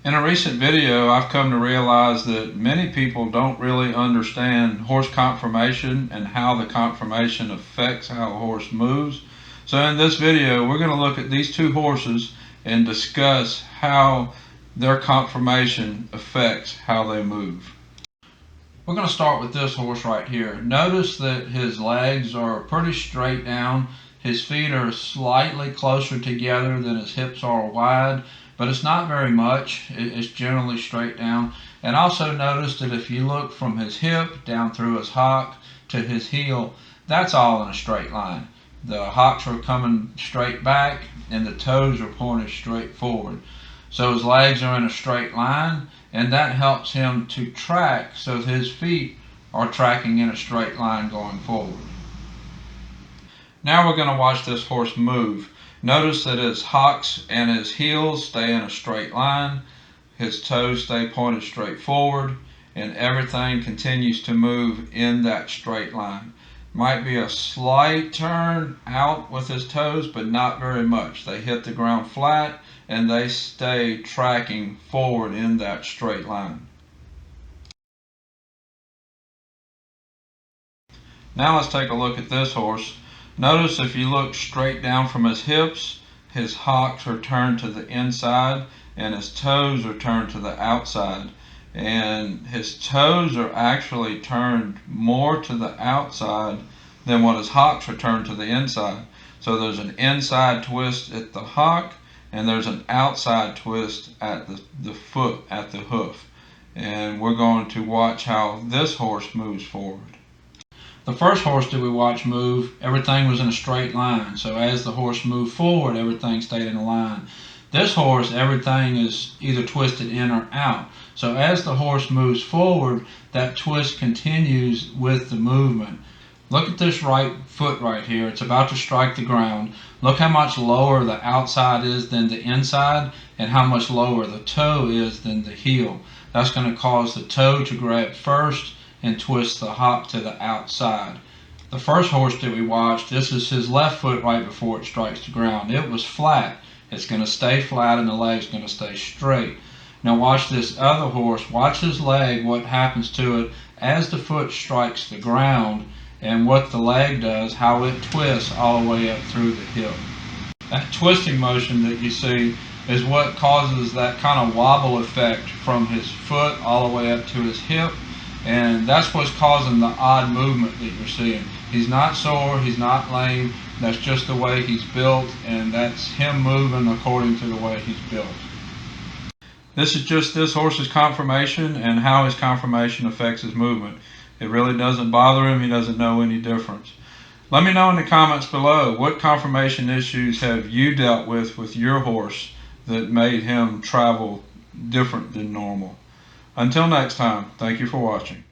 In a recent video, I've come to realize that many people don't really understand horse conformation and how the conformation affects how a horse moves. So in this video, we're going to look at these two horses and discuss how their conformation affects how they move. We're going to start with this horse right here. Notice that his legs are pretty straight down. His feet are slightly closer together than his hips are wide, but it's not very much. It's generally straight down. And also notice that if you look from his hip down through his hock to his heel, that's all in a straight line. The hocks are coming straight back and the toes are pointed straight forward. So his legs are in a straight line, and that helps him to track so that his feet are tracking in a straight line going forward. Now we're going to watch this horse move. Notice that his hocks and his heels stay in a straight line, his toes stay pointed straight forward, and everything continues to move in that straight line. Might be a slight turn out with his toes, but not very much. They hit the ground flat and they stay tracking forward in that straight line. Now let's take a look at this horse. Notice if you look straight down from his hips, his hocks are turned to the inside and his toes are turned to the outside. And his toes are actually turned more to the outside than what his hocks are turned to the inside. So there's an inside twist at the hock and there's an outside twist at the foot, at the hoof. And we're going to watch how this horse moves forward. The first horse that we watched move, everything was in a straight line. So as the horse moved forward, everything stayed in a line. This horse, everything is either twisted in or out. So as the horse moves forward, that twist continues with the movement. Look at this right foot right here. It's about to strike the ground. Look how much lower the outside is than the inside and how much lower the toe is than the heel. That's going to cause the toe to grab first and twist the hock to the outside. The first horse that we watched, this is his left foot right before it strikes the ground. It was flat. It's going to stay flat and the leg's going to stay straight. Now watch this other horse. Watch his leg, what happens to it as the foot strikes the ground and what the leg does, how it twists all the way up through the hip. That twisting motion that you see is what causes that kind of wobble effect from his foot all the way up to his hip. And that's what's causing the odd movement that you're seeing. He's not sore, he's not lame, that's just the way he's built, and that's him moving according to the way he's built. This is just this horse's conformation and how his conformation affects his movement. It really doesn't bother him, he doesn't know any difference. Let me know in the comments below, what conformation issues have you dealt with your horse that made him travel different than normal? Until next time, thank you for watching.